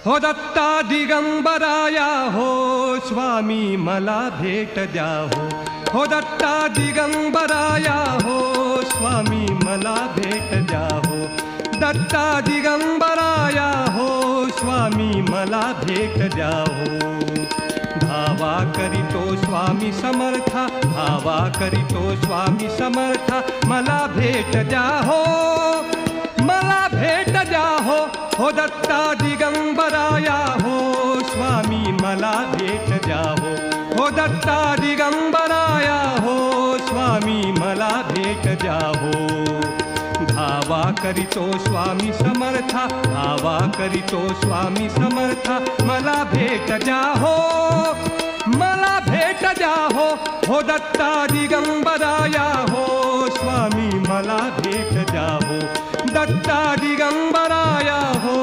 हो दत्ता दिगंबराया हो स्वामी मला भेट द्या हो दत्ता दिगंबराया हो स्वामी मला भेट द्या हो दत्ता दिगंबराया हो स्वामी मला भेट द्या हो धावा करीतो स्वामी समर्था धावा करीतो स्वामी समर्था मला भेट द्या हो मला भेट द्या हो दत्ता दिगंबराया हो स्वामी मला भेट द्या हो दत्ता दिगंबराया हो स्वामी मला भेट द्या हो धावा करीतो स्वामी समर्था धावा करीतो स्वामी समर्था मला भेट द्या हो मला भेट द्या हो दत्ता दिगंबराया हो स्वामी मला भेट द्या हो दत्ता दिगंबराया हो